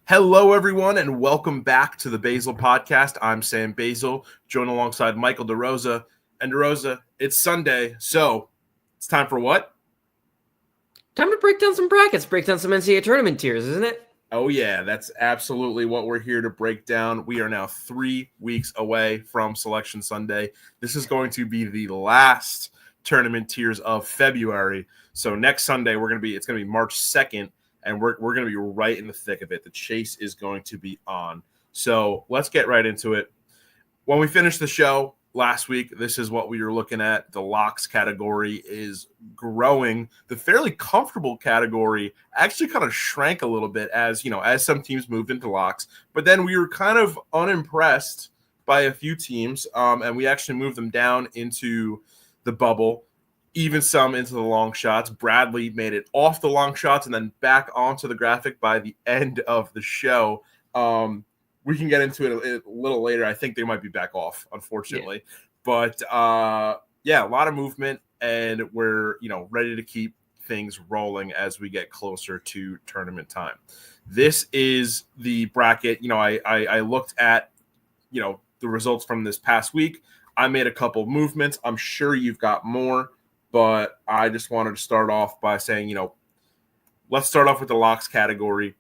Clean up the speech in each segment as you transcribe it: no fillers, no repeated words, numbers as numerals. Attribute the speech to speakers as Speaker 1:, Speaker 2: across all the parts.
Speaker 1: Hello, everyone, and welcome back to the Basel podcast. I'm Sam Basel, joined alongside Michael DeRosa. And DeRosa, it's Sunday, so it's time for what?
Speaker 2: Time to break down some brackets, break down some NCAA Tournament Tiers, isn't it?
Speaker 1: Oh, yeah, that's absolutely what we're here to break down. We are now 3 weeks away from Selection Sunday. This is going to be the last Tournament Tiers of February. So next Sunday, it's going to be March 2nd. And we're going to be right in the thick of it. The chase is going to be on. So let's get right into it. When we finished the show last week, this is what we were looking at. The locks category is growing. The fairly comfortable category actually kind of shrank a little bit as some teams moved into locks. But then we were kind of unimpressed by a few teams, and we actually moved them down into the bubble. Even some into the long shots. Bradley made it off the long shots and then back onto the graphic by the end of the show. We can get into it a little later. I think they might be back off, unfortunately. Yeah. But, a lot of movement, and we're, ready to keep things rolling as we get closer to tournament time. This is the bracket. I looked at, the results from this past week. I made a couple movements. I'm sure you've got more. But I just wanted to start off by saying, let's start off with the locks category.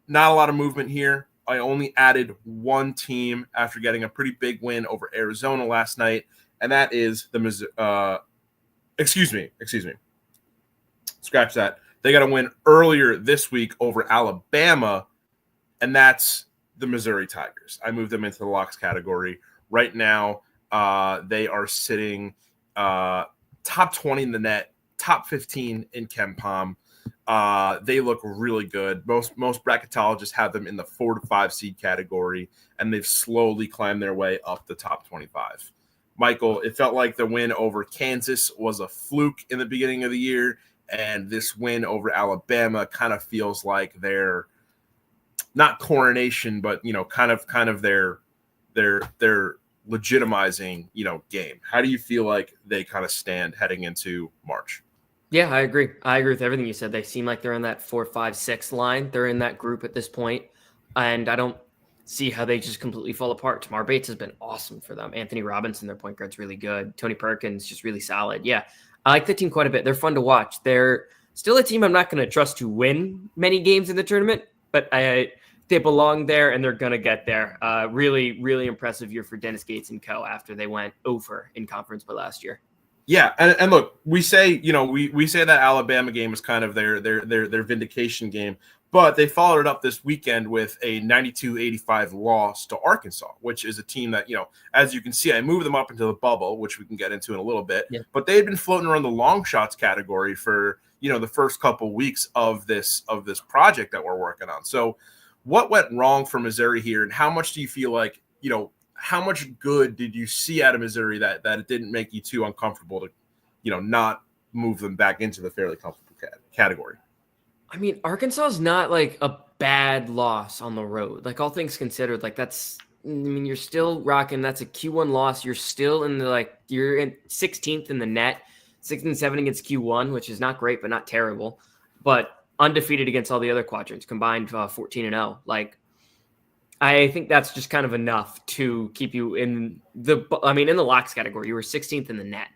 Speaker 1: Not a lot of movement here. I only added one team after getting a pretty big win over Arizona last night, and that is the excuse me. Scratch that. They got a win earlier this week over Alabama, and that's the Missouri Tigers. I moved them into the locks category. Right now, they are sitting top 20 in the net, top 15 in KenPom. They look really good. Most bracketologists have them in the 4 to 5 seed category, and they've slowly climbed their way up the top 25. Michael, it felt like the win over Kansas was a fluke in the beginning of the year, and this win over Alabama kind of feels like their not coronation, but kind of their legitimizing, game. How do you feel like they kind of stand heading into March?
Speaker 2: Yeah, I agree. I agree with everything you said. They seem like they're in that 4, 5, 6 line. They're in that group at this point, and I don't see how they just completely fall apart. Tamar Bates has been awesome for them. Anthony Robinson, their point guard's really good. Tony Perkins, just really solid. Yeah, I like the team quite a bit. They're fun to watch. They're still a team I'm not going to trust to win many games in the tournament, but they belong there, and they're going to get there. Really, really impressive year for Dennis Gates and co. after they went over in conference play last year.
Speaker 1: Yeah, and look, we say we say that Alabama game is kind of their vindication game, but they followed it up this weekend with a 92-85 loss to Arkansas, which is a team that as you can see, I moved them up into the bubble, which we can get into in a little bit. Yeah. But they had been floating around the long shots category for the first couple weeks of this project that we're working on. So what went wrong for Missouri here, and how much do you feel like, how much good did you see out of Missouri that it didn't make you too uncomfortable to, not move them back into the fairly comfortable category?
Speaker 2: I mean, Arkansas is not like a bad loss on the road. Like, all things considered, you're still rocking. That's a Q1 loss. You're still you're in 16th in the net, 6 and 7 against Q1, which is not great, but not terrible. But undefeated against all the other quadrants, combined 14-0. I think that's just kind of enough to keep you in the locks category. You were 16th in the net.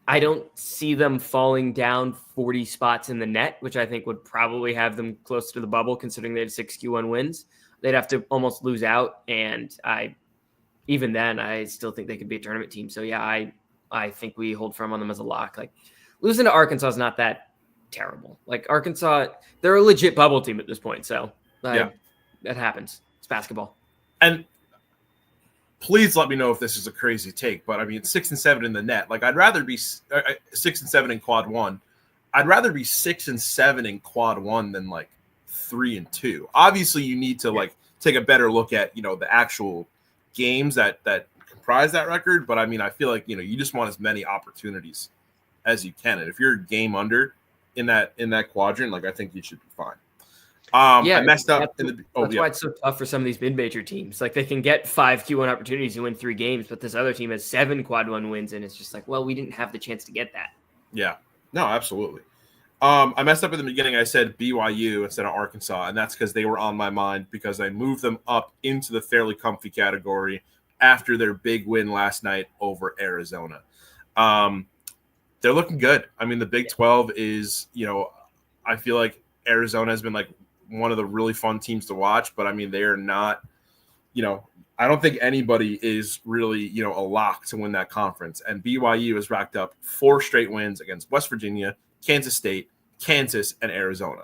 Speaker 2: I don't see them falling down 40 spots in the net, which I think would probably have them close to the bubble, considering they had 6 Q1 wins. They'd have to almost lose out, and even then, I still think they could be a tournament team. So yeah, I think we hold firm on them as a lock. Losing to Arkansas is not that terrible. Arkansas, they're a legit bubble team at this point. So that happens. It's basketball.
Speaker 1: And please let me know if this is a crazy take, but 6 and 7 in the net. I'd rather be 6 and 7 in quad 1. I'd rather be 6 and 7 in quad 1 than 3 and 2. Obviously, you need to take a better look at the actual games that comprise that record. But I feel like you just want as many opportunities as you can, and if you're a game under in that quadrant, I think you should be fine. I messed up.
Speaker 2: That's why it's so tough for some of these mid-major teams. They can get 5 Q1 opportunities and win 3 games, but this other team has 7 quad 1 wins, and it's just we didn't have the chance to get that.
Speaker 1: Yeah, no, absolutely. I messed up in the beginning. I said BYU instead of Arkansas, and that's because they were on my mind because I moved them up into the fairly comfy category after their big win last night over Arizona. They're looking good. I mean, the Big 12 is, I feel like Arizona has been like one of the really fun teams to watch, but I mean, they are not, I don't think anybody is really, a lock to win that conference. And BYU has racked up 4 straight wins against West Virginia, Kansas State, Kansas, and Arizona.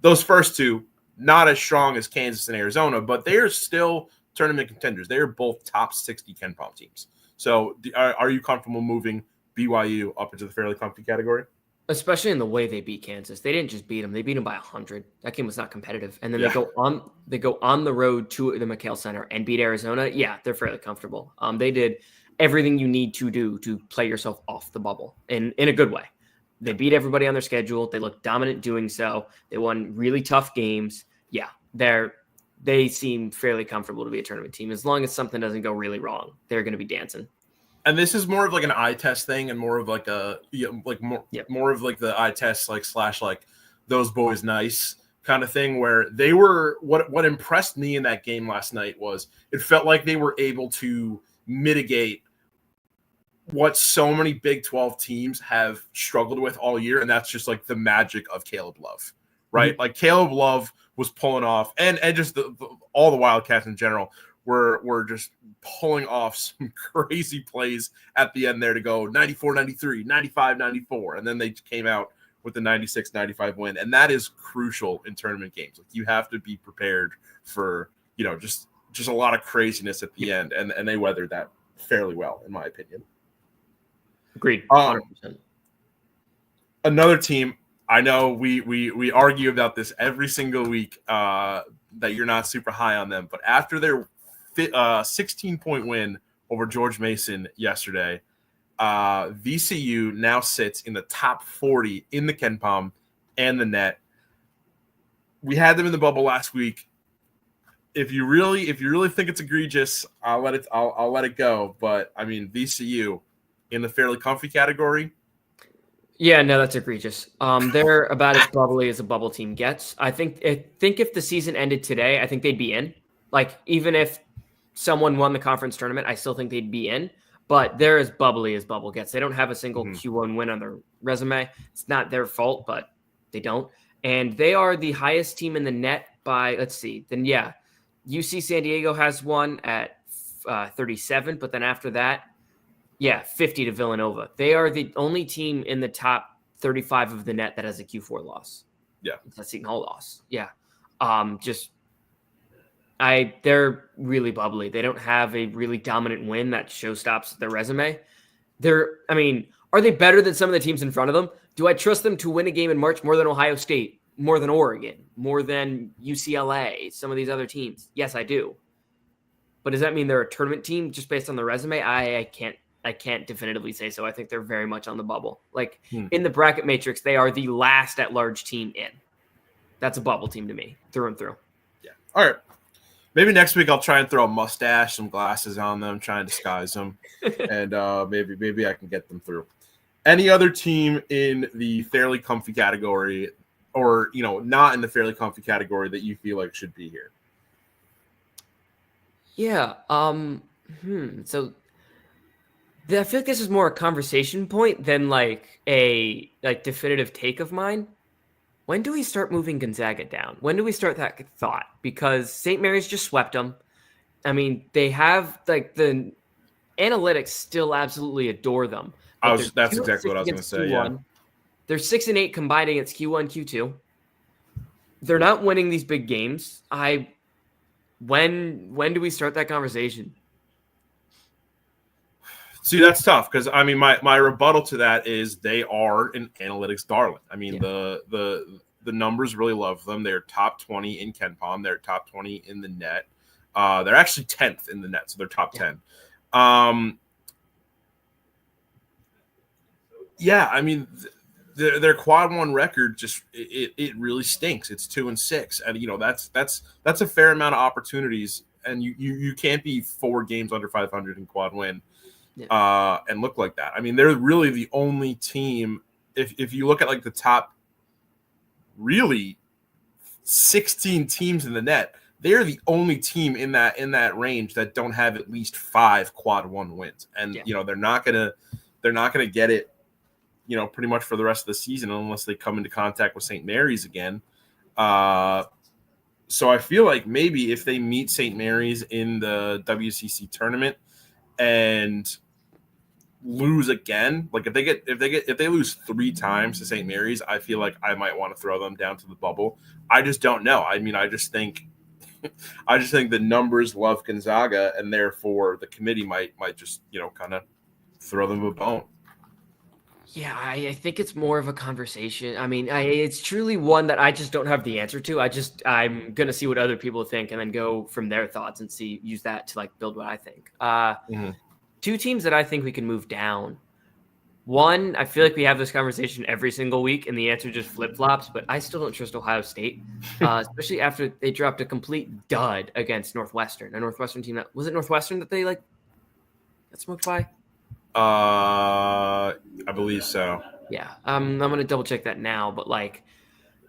Speaker 1: Those first 2, not as strong as Kansas and Arizona, but they are still tournament contenders. They are both top 60 KenPom teams. So are you comfortable moving BYU up into the fairly comfy category?
Speaker 2: Especially in the way they beat Kansas. They didn't just beat them; they beat them by 100. That game was not competitive. And then they go on the road to the McHale Center and beat Arizona. Yeah, they're fairly comfortable. They did everything you need to do to play yourself off the bubble in a good way. They beat everybody on their schedule. They looked dominant doing so. They won really tough games. Yeah, they seem fairly comfortable to be a tournament team. As long as something doesn't go really wrong, they're going to be dancing.
Speaker 1: And this is more of like an eye test thing, and more of like more of like the eye test / like those boys nice kind of thing, where they were what impressed me in that game last night was it felt like they were able to mitigate what so many Big 12 teams have struggled with all year, and that's just like the magic of Caleb Love, right? Mm-hmm. Like Caleb Love was pulling off, and just all the Wildcats in general were just pulling off some crazy plays at the end there to go 94-93, 95-94, and then they came out with the 96-95 win, and that is crucial in tournament games. Like you have to be prepared for just a lot of craziness at the end, and they weathered that fairly well, in my opinion.
Speaker 2: Agreed. 100%.
Speaker 1: Another team, I know we argue about this every single week that you're not super high on them, but after their 16-point win over George Mason yesterday, VCU now sits in the top 40 in the KenPom and the net. We had them in the bubble last week. If you really think it's egregious, I'll let it go. But I mean, VCU in the fairly comfy category.
Speaker 2: Yeah, no, that's egregious. They're about as bubbly as a bubble team gets. I think if the season ended today, I think they'd be in. Like even if someone won the conference tournament, I still think they'd be in. But they're as bubbly as bubble gets. They don't have a single Q1 win on their resume. It's not their fault, but they don't. And they are the highest team in the net by, let's see, then yeah, UC San Diego has one at 37, but then after that, 50 to Villanova. They are the only team in the top 35 of the net that has a Q4 loss.
Speaker 1: Yeah.
Speaker 2: It's a Seton Hall loss. Yeah. They're really bubbly. They don't have a really dominant win that showstops their resume. Are they better than some of the teams in front of them? Do I trust them to win a game in March more than Ohio State, more than Oregon, more than UCLA, some of these other teams? Yes, I do. But does that mean they're a tournament team just based on the resume? I can't definitively say so. I think they're very much on the bubble. Like in the bracket matrix, they are the last at large team in. That's a bubble team to me, through and through.
Speaker 1: Yeah. All right. Maybe next week I'll try and throw a mustache, some glasses on them, try and disguise them, and maybe I can get them through. Any other team in the fairly comfy category, or not in the fairly comfy category, that you feel like should be here?
Speaker 2: Yeah. So I feel like this is more a conversation point than like a definitive take of mine. When do we start moving Gonzaga down? When do we start that thought? Because St. Mary's just swept them. I mean, they have like the analytics still absolutely adore them.
Speaker 1: That's exactly what I was going to say. Q1. Yeah,
Speaker 2: they're 6-8 combined against Q1, Q2. They're not winning these big games. When do we start that conversation?
Speaker 1: See, that's tough because I mean, my rebuttal to that is they are an analytics darling. I mean, the numbers really love them. They're top 20 in KenPom. They're top 20 in the net. They're actually 10th in the net, so they're top 10. I mean, their quad one record just it really stinks. It's 2-6, and that's a fair amount of opportunities, and you can't be 4 games under 500 in quad win. And look like that. I mean, they're really the only team if you look at like the top really 16 teams in the net, they're the only team in that range that don't have at least 5 quad 1 wins. And they're not gonna get it, pretty much for the rest of the season unless they come into contact with St. Mary's again. So I feel like maybe if they meet St. Mary's in the WCC tournament and lose again, like if they lose 3 times to St. Mary's, I feel like I might want to throw them down to the bubble. I just don't know. I mean, I just think the numbers love Gonzaga, and therefore the committee might just kind of throw them a bone.
Speaker 2: Yeah, I think it's more of a conversation. I mean, it's truly one that I just don't have the answer to. I'm gonna see what other people think and then go from their thoughts and use that to like build what I think. 2 teams that I think we can move down. One, I feel like we have this conversation every single week and the answer just flip flops, but I still don't trust Ohio State, especially after they dropped a complete dud against Northwestern, a Northwestern team was it Northwestern that they got smoked by?
Speaker 1: I believe so.
Speaker 2: Yeah. I'm going to double check that now, but like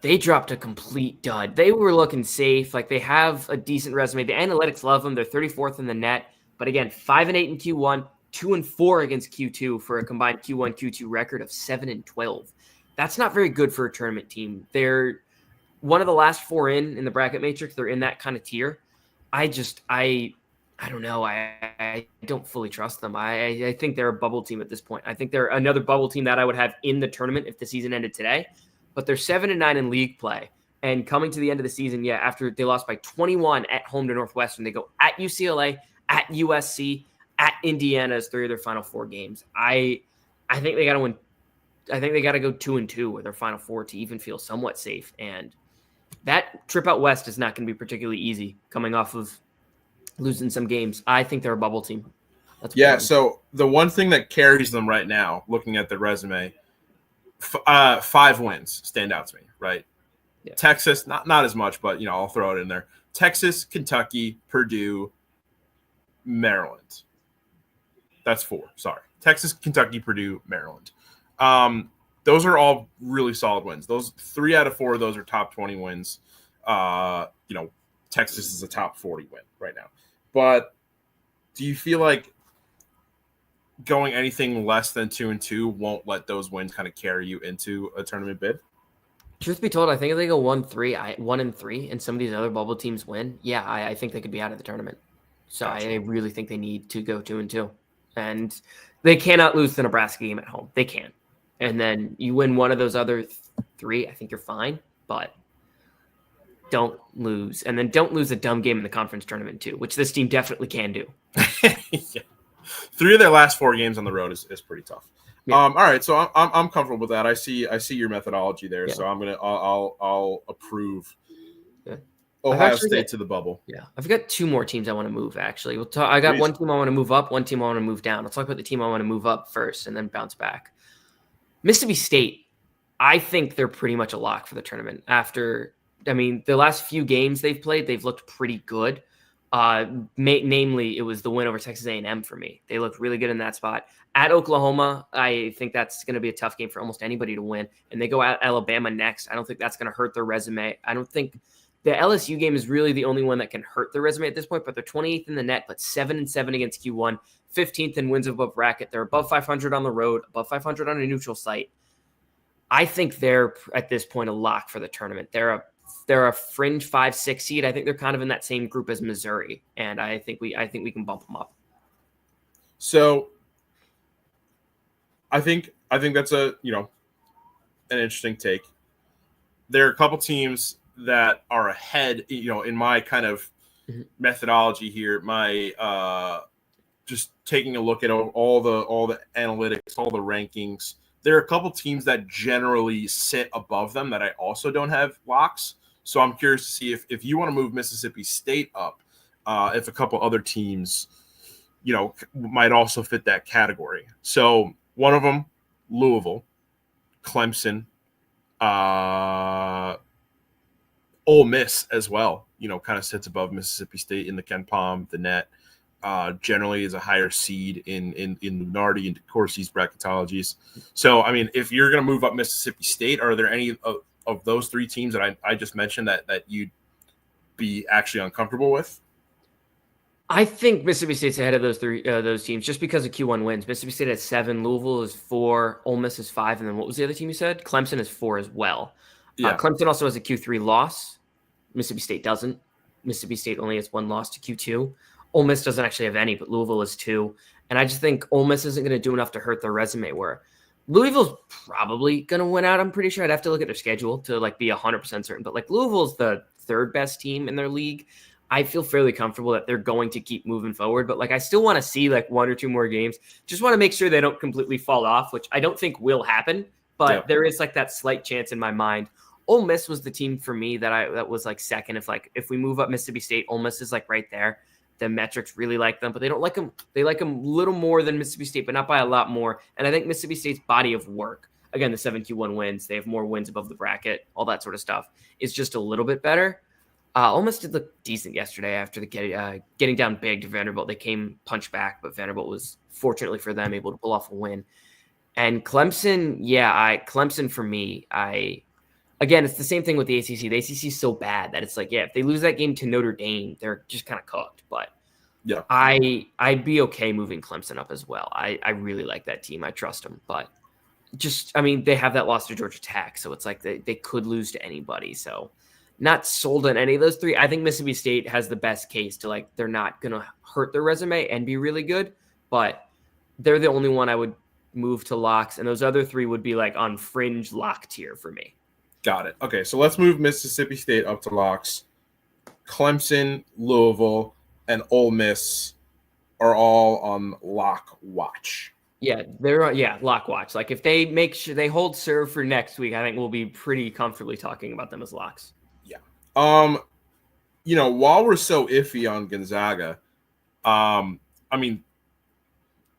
Speaker 2: they dropped a complete dud. They were looking safe. Like they have a decent resume. The analytics love them. They're 34th in the net, but again, 5-8 in Q1, 2-4 against Q2 for a combined Q1, Q2 record of 7-12. That's not very good for a tournament team. They're one of the last 4 in the bracket matrix. They're in that kind of tier. I don't know. I don't fully trust them. I think they're a bubble team at this point. I think they're another bubble team that I would have in the tournament if the season ended today. But they're 7-9 in league play. And coming to the end of the season, after they lost by 21 at home to Northwestern, they go at UCLA, at USC, at Indiana as 3 of their final 4 games. I think they got to win. I think they got to go 2-2 with their final 4 to even feel somewhat safe. And that trip out west is not going to be particularly easy coming off of losing some games. I think they're a bubble team. That's important.
Speaker 1: So the one thing that carries them right now, looking at their resume, 5 wins stand out to me, right? Yeah. Texas, not as much, but I'll throw it in there. Texas, Kentucky, Purdue, Maryland. That's 4. Sorry. Texas, Kentucky, Purdue, Maryland. Those are all really solid wins. Those 3 out of 4 of those are top 20 wins. Texas is a top 40 win right now. But do you feel like going anything less than 2-2 won't let those wins kind of carry you into a tournament bid?
Speaker 2: Truth be told, I think if they go 1-3, and some of these other bubble teams win, I think they could be out of the tournament. So gotcha. I really think they need to go 2-2, and they cannot lose the Nebraska game at home. They can't, and then you win one of those other 3. I think you're fine, but don't lose, and then don't lose a dumb game in the conference tournament too, which this team definitely can do.
Speaker 1: Yeah. 3 of their last 4 games on the road is pretty tough. Yeah. All right, so I'm comfortable with that. I see your methodology there, so I'll approve. Yeah. Ohio State to the bubble.
Speaker 2: Yeah, I've got 2 more teams I want to move. Actually, I got one team I want to move up, one team I want to move down. Let's talk about the team I want to move up first, and then bounce back. Mississippi State. I think they're pretty much a lock for the tournament. The last few games they've played, they've looked pretty good. Namely, it was the win over Texas A&M for me. They looked really good in that spot. At Oklahoma, I think that's going to be a tough game for almost anybody to win. And they go at Alabama next. I don't think that's going to hurt their resume. I don't think the LSU game is really the only one that can hurt their resume at this point, but they're 28th in the net, but 7-7 against Q1, 15th in wins above bracket. They're above 500 on the road, above 500 on a neutral site. I think they're, at this point, a lock for the tournament. They're a fringe 5-6 seed. I think they're kind of in that same group as Missouri, and I think we can bump them up.
Speaker 1: So I think that's an interesting take. There are a couple teams that are ahead, in my kind of methodology here, my just taking a look at all the analytics, all the rankings. There are a couple teams that generally sit above them that I also don't have locks. So I'm curious to see if you want to move Mississippi State up, if a couple other teams, might also fit that category. So one of them, Louisville, Clemson, Ole Miss as well, kind of sits above Mississippi State in the Ken Palm, the net. generally is a higher seed in Lunardi and Corsi's bracketologies. So, I mean, if you're going to move up Mississippi State, are there any of those three teams that I just mentioned that you'd be actually uncomfortable with?
Speaker 2: I think Mississippi State's ahead of those teams just because of Q1 wins. Mississippi State has 7, Louisville is 4, Ole Miss is 5, and then what was the other team you said? Clemson is 4 as well.
Speaker 1: Yeah.
Speaker 2: Clemson also has a Q3 loss. Mississippi State doesn't. Mississippi State only has 1 loss to Q2. Ole Miss doesn't actually have any, but Louisville is 2. And I just think Ole Miss isn't going to do enough to hurt their resume, where Louisville's probably going to win out. I'm pretty sure I'd have to look at their schedule to be 100% certain. But Louisville's the 3rd best team in their league. I feel fairly comfortable that they're going to keep moving forward, but I still want to see 1 or 2 more games. Just want to make sure they don't completely fall off, which I don't think will happen, but there is that slight chance in my mind. Ole Miss was the team for me that was second. If we move up Mississippi State, Ole Miss is right there. The metrics really like them, but they don't like them. They like them a little more than Mississippi State, but not by a lot more. And I think Mississippi State's body of work, again, the 7Q1 wins, they have more wins above the bracket, all that sort of stuff, is just a little bit better. Ole Miss did look decent yesterday after getting down big to Vanderbilt. They came punch back, but Vanderbilt was, fortunately for them, able to pull off a win. And Clemson, Clemson for me, again, it's the same thing with the ACC. The ACC is so bad that it's if they lose that game to Notre Dame, they're just kind of cooked. But
Speaker 1: yeah,
Speaker 2: I'd be okay moving Clemson up as well. I really like that team. I trust them, but they have that loss to Georgia Tech, so it's they could lose to anybody. So not sold on any of those three. I think Mississippi State has the best case to they're not going to hurt their resume and be really good, but they're the only one I would move to locks. And those other 3 would be on fringe lock tier for me.
Speaker 1: Got it. Okay, so let's move Mississippi State up to locks. Clemson, Louisville, and Ole Miss are all on lock watch.
Speaker 2: Yeah, they're lock watch. If they make sure they hold serve for next week, I think we'll be pretty comfortably talking about them as locks.
Speaker 1: Yeah. While we're so iffy on Gonzaga,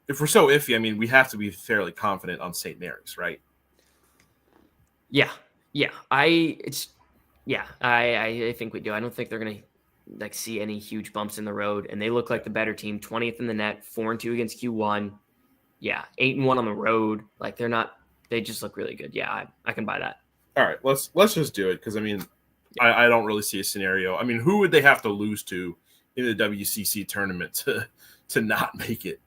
Speaker 1: if we're so iffy, we have to be fairly confident on St. Mary's, right?
Speaker 2: Yeah. I think we do. I don't think they're gonna see any huge bumps in the road, and they look like the better team. 20th in the net, 4-2 against Q1. Yeah, 8-1 on the road. They're not. They just look really good. Yeah, I can buy that.
Speaker 1: All right, let's just do it because I don't really see a scenario. Who would they have to lose to in the WCC tournament to not make it?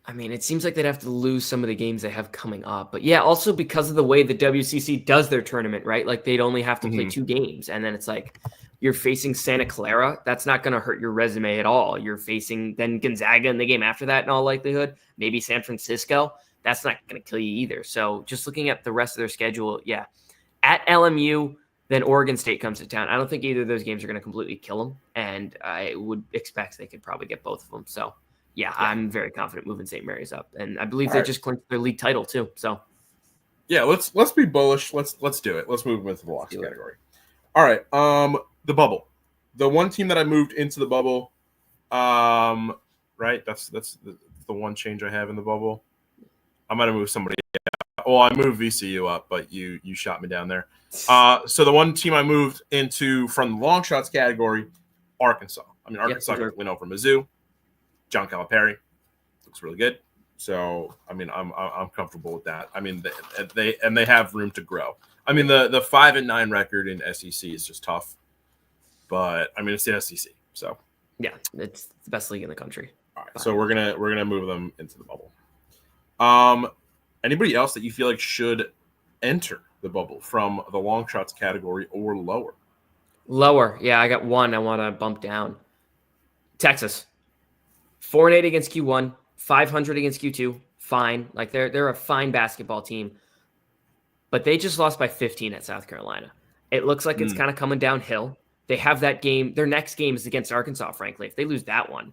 Speaker 2: It seems like they'd have to lose some of the games they have coming up. But yeah, also because of the way the WCC does their tournament, right? They'd only have to play 2 games. And then it's you're facing Santa Clara. That's not going to hurt your resume at all. You're facing then Gonzaga in the game after that in all likelihood. Maybe San Francisco. That's not going to kill you either. So just looking at the rest of their schedule, yeah. At LMU, then Oregon State comes to town. I don't think either of those games are going to completely kill them. And I would expect they could probably get both of them. So yeah, I'm very confident moving St. Mary's up, and I believe they just clinched their league title too. So,
Speaker 1: yeah, let's be bullish. Let's do it. Let's move them into the locks category. All right, the bubble, the one team that I moved into the bubble, right? That's the one change I have in the bubble. I'm gonna move somebody. Well, I moved VCU up, but you shot me down there. So the one team I moved into from the long shots category, Arkansas. Arkansas got win over Mizzou. John Calipari looks really good, so I'm comfortable with that. They have room to grow. The 5-9 record in SEC is just tough, but it's the SEC, so
Speaker 2: yeah, it's the best league in the country.
Speaker 1: All right, so we're gonna move them into the bubble. Anybody else that you feel should enter the bubble from the long shots category or lower?
Speaker 2: Lower, yeah, I got one. I want to bump down. Texas. 4-8 against Q1, 500 against Q2. Fine. They're a fine basketball team. But they just lost by 15 at South Carolina. It looks like it's kind of coming downhill. They have that game. Their next game is against Arkansas, frankly. If they lose that one,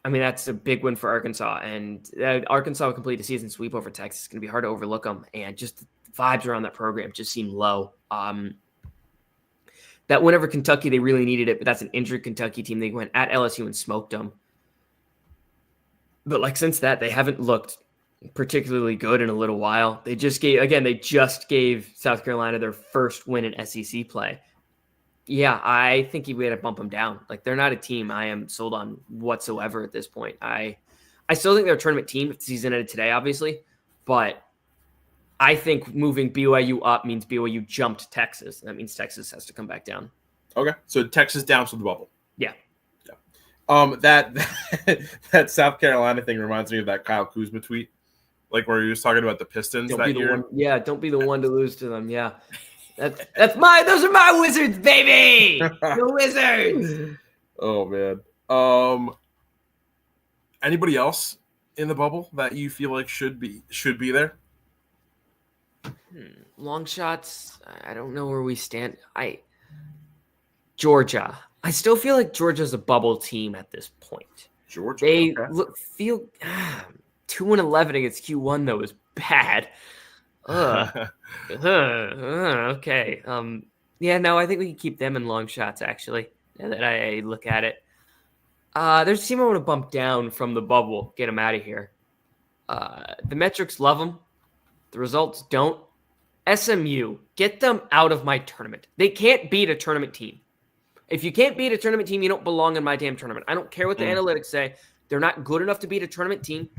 Speaker 2: that's a big win for Arkansas. And Arkansas will complete a season sweep over Texas. It's going to be hard to overlook them. And just the vibes around that program just seem low. That win over Kentucky, they really needed it. But that's an injured Kentucky team. They went at LSU and smoked them. But since that, they haven't looked particularly good in a little while. They just gave South Carolina their first win in SEC play. Yeah, I think we had to bump them down. Like they're not a team I am sold on whatsoever at this point. I still think they're a tournament team if the season ended today, obviously, but I think moving BYU up means BYU jumped Texas. That means Texas has to come back down.
Speaker 1: Okay, so Texas down to the bubble.
Speaker 2: Yeah.
Speaker 1: That that South Carolina thing reminds me of that Kyle Kuzma tweet, like where he was talking about the Pistons
Speaker 2: Don't
Speaker 1: that
Speaker 2: be the
Speaker 1: year.
Speaker 2: one. Yeah, don't be the one to lose to them. Yeah. Those are my Wizards, baby. The Wizards.
Speaker 1: Oh man. Anybody else in the bubble that you feel like should be there?
Speaker 2: Long shots. I don't know where we stand. Georgia. I still feel like Georgia's a bubble team at this point.
Speaker 1: Georgia.
Speaker 2: They feel 2-11 against Q1 though is bad. Okay. Yeah, no, I think we can keep them in long shots actually. Now that I look at it. There's a team I want to bump down from the bubble. Get them out of here. The metrics love them. The results don't. SMU, get them out of my tournament. They can't beat a tournament team. If you can't beat a tournament team, you don't belong in my damn tournament. I don't care what the analytics say. They're not good enough to beat a tournament team.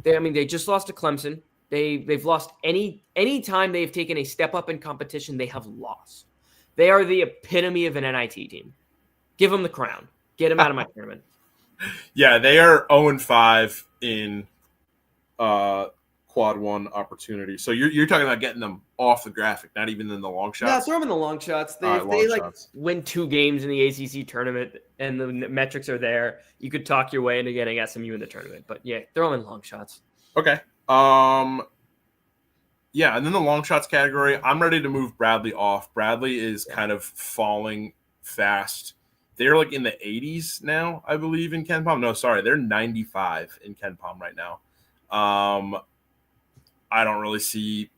Speaker 2: They just lost to Clemson. They've lost any time they've taken a step up in competition, they have lost. They are the epitome of an NIT team. Give them the crown. Get them out of my tournament.
Speaker 1: Yeah, they are 0-5 in quad one opportunity. So you're talking about getting them off the graphic, not even in the long shots.
Speaker 2: Yeah, throw them in the long shots. They win 2 games in the ACC tournament and the metrics are there, you could talk your way into getting SMU in the tournament. But yeah, throw them in long shots.
Speaker 1: Okay. Yeah, and then the long shots category, I'm ready to move Bradley off. Bradley is kind of falling fast. They're like in the 80s now, I believe, in KenPom. No, sorry, they're 95 in KenPom right now. I don't really see,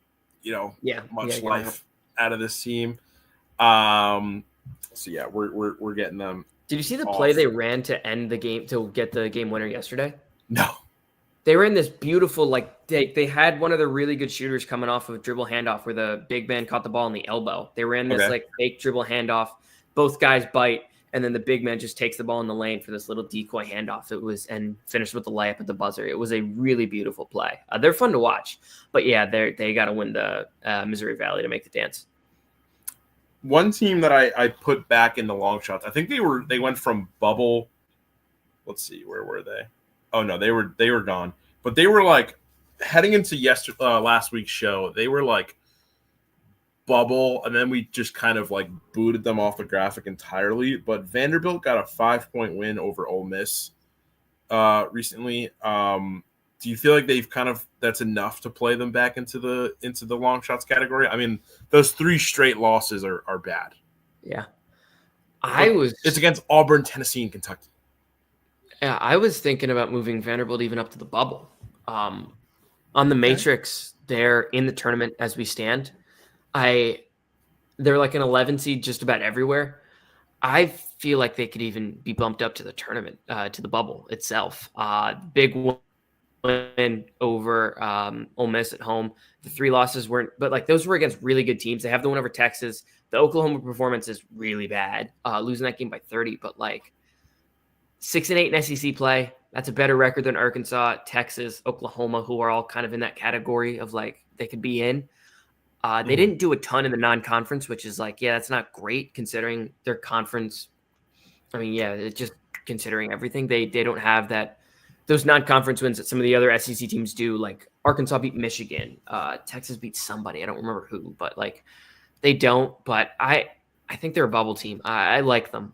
Speaker 1: much life out of this team. So yeah, we're getting them.
Speaker 2: Did you see the play they ran to end the game to get the game winner yesterday?
Speaker 1: No.
Speaker 2: They were in this beautiful, they had one of the really good shooters coming off of a dribble handoff where the big man caught the ball in the elbow. They ran this fake dribble handoff. Both guys bite. And then the big man just takes the ball in the lane for this little decoy handoff. And finished with the layup at the buzzer. It was a really beautiful play. They're fun to watch, but yeah, they got to win the Missouri Valley to make the dance.
Speaker 1: One team that I put back in the long shots, I think they went from bubble. Let's see, where were they? Oh no, they were gone. But they were like heading into last week's show. They were like bubble, and then we just kind of like booted them off the graphic entirely. But Vanderbilt got a 5-point win over Ole Miss recently. Do you feel like they've that's enough to play them back into the long shots category? I mean, those 3 straight losses are bad.
Speaker 2: Yeah,
Speaker 1: it's against Auburn, Tennessee, and Kentucky.
Speaker 2: Yeah, I was thinking about moving Vanderbilt even up to the bubble. On the matrix, they're in the tournament as we stand. They're like an 11 seed just about everywhere. I feel like they could even be bumped up to the tournament, to the bubble itself. Big win over Ole Miss at home. The 3 losses weren't, but those were against really good teams. They have the one over Texas. The Oklahoma performance is really bad, losing that game by 30. But 6-8 in SEC play, that's a better record than Arkansas, Texas, Oklahoma, who are all kind of in that category of they could be in. They didn't do a ton in the non-conference, which is that's not great considering their conference. I mean, yeah, it's just considering everything. They don't have those non-conference wins that some of the other SEC teams do. Like Arkansas beat Michigan, Texas beat somebody. I don't remember who, but they don't. But I think they're a bubble team. I like them.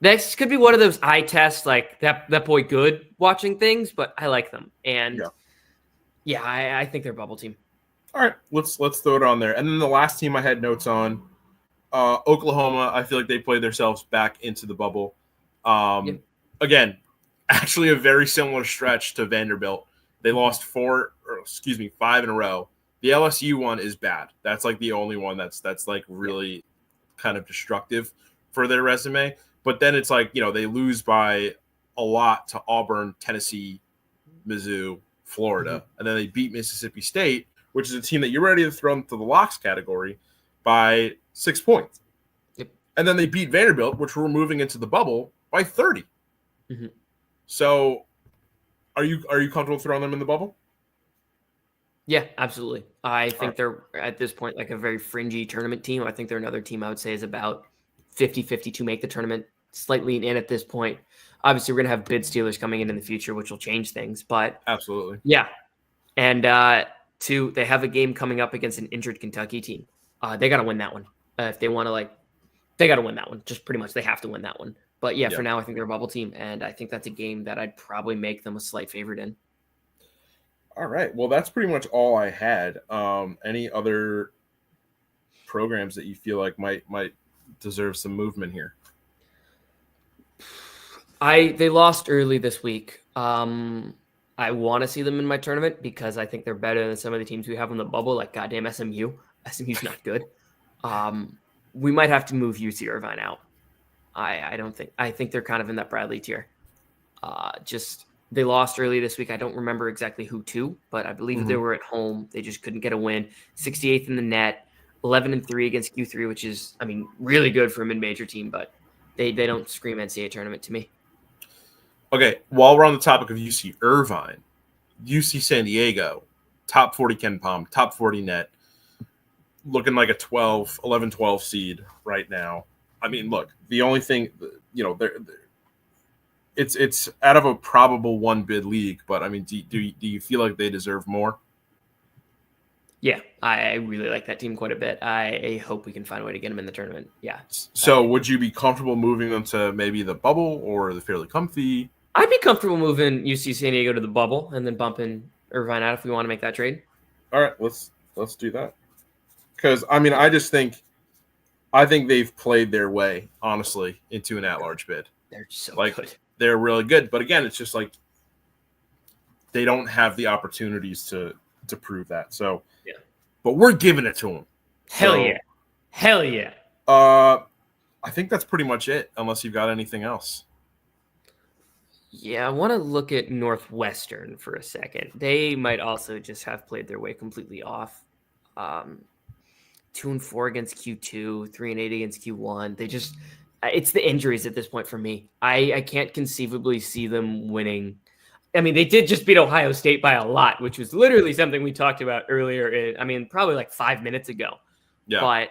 Speaker 2: This could be one of those eye tests, that boy good watching things, but I like them. And I think they're a bubble team.
Speaker 1: All right, let's throw it on there. And then the last team I had notes on, Oklahoma. I feel like they played themselves back into the bubble. Again, actually a very similar stretch to Vanderbilt. They lost 5 in a row. The LSU one is bad. That's the only one that's really kind of destructive for their resume. But then it's they lose by a lot to Auburn, Tennessee, Mizzou, Florida, and then they beat Mississippi State, which is a team that you're ready to throw into the locks category, by 6 points.
Speaker 2: Yep.
Speaker 1: And then they beat Vanderbilt, which were moving into the bubble, by 30.
Speaker 2: Mm-hmm.
Speaker 1: So are you comfortable throwing them in the bubble?
Speaker 2: Yeah, absolutely. I think they're at this point like a very fringy tournament team. I think they're another team I would say is about 50-50 to make the tournament, slightly in at this point. Obviously, we're going to have bid stealers coming in the future, which will change things. But
Speaker 1: Absolutely.
Speaker 2: yeah. And they have a game coming up against an injured Kentucky team. They got to win that one. If they want to, they got to win that one. Just pretty much they have to win that one. But yeah, for now, I think they're a bubble team. And I think that's a game that I'd probably make them a slight favorite in.
Speaker 1: All right. Well, that's pretty much all I had. Any other programs that you feel like might deserve some movement here?
Speaker 2: They lost early this week. I want to see them in my tournament because I think they're better than some of the teams we have in the bubble, like goddamn SMU. SMU's not good. We might have to move UC Irvine out. I think they're kind of in that Bradley tier. They lost early this week. I don't remember exactly who to, but I believe they were at home. They just couldn't get a win. 68th in the net, 11-3 against Q3, which is, really good for a mid-major team, but they don't scream NCAA tournament to me.
Speaker 1: Okay, while we're on the topic of UC Irvine, UC San Diego, top 40 Ken Palm, top 40 net, looking like a 11-12 seed right now. Look, the only thing, it's out of a probable one bid league, but do you feel like they deserve more?
Speaker 2: Yeah, I really like that team quite a bit. I hope we can find a way to get them in the tournament. Yeah.
Speaker 1: So would you be comfortable moving them to maybe the bubble or the fairly comfy?
Speaker 2: I'd be comfortable moving UC San Diego to the bubble and then bumping Irvine out if we want to make that trade.
Speaker 1: All right, let's do that. Because I think they've played their way, honestly, into an at-large bid.
Speaker 2: They're so good.
Speaker 1: They're really good, but again, it's just like they don't have the opportunities to prove that. So,
Speaker 2: yeah.
Speaker 1: But we're giving it to them.
Speaker 2: Hell yeah.
Speaker 1: I think that's pretty much it, unless you've got anything else.
Speaker 2: Yeah, I want to look at Northwestern for a second. They might also just have played their way completely off. 2-4 against Q2, 3-8 against Q1. It's the injuries at this point for me. I can't conceivably see them winning. They did just beat Ohio State by a lot, which was literally something we talked about earlier. Probably like 5 minutes ago. Yeah. But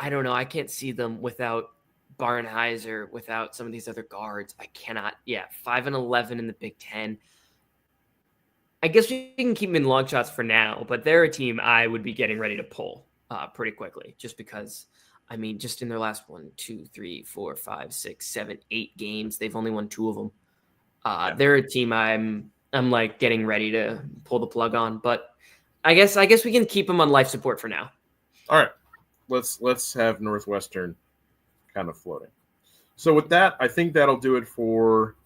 Speaker 2: I don't know. I can't see them without Barnheiser, without some of these other guards. I cannot. Yeah, 5-11 in the Big Ten. I guess we can keep them in long shots for now, but they're a team I would be getting ready to pull pretty quickly, just because. Just in their last 1, 2, 3, 4, 5, 6, 7, 8 games, they've only won 2 of them. They're a team I'm like getting ready to pull the plug on, but I guess we can keep them on life support for now.
Speaker 1: All right, let's have Northwestern kind of floating. So with that, I think that'll do it for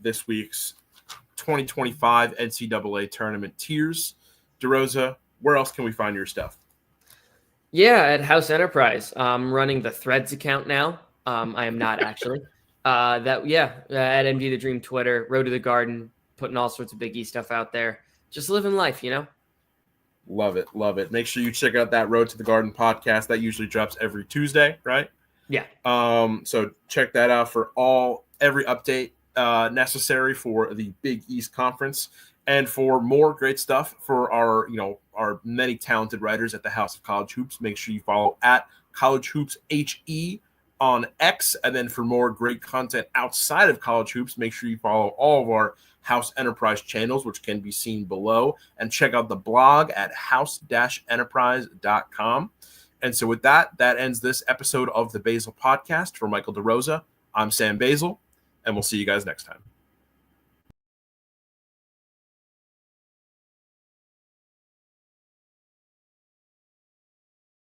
Speaker 1: this week's 2025 NCAA Tournament Tiers. DeRosa, where else can we find your stuff?
Speaker 2: Yeah, at House Enterprise. I'm running the Threads account now. I am not actually. At MD the Dream Twitter, Road to the Garden, putting all sorts of Big E stuff out there. Just living life,
Speaker 1: Love it. Make sure you check out that Road to the Garden podcast. That usually drops every Tuesday, right?
Speaker 2: Yeah.
Speaker 1: So check that out for every update necessary for the Big East Conference. And for more great stuff for our many talented writers at the House of College Hoops, make sure you follow at College Hoops HE on X. And then for more great content outside of College Hoops, make sure you follow all of our House Enterprise channels, which can be seen below, and check out the blog at house-enterprise.com. And so with that ends this episode of the Basel Podcast. For Michael DeRosa, I'm Sam Basel, and we'll see you guys next time.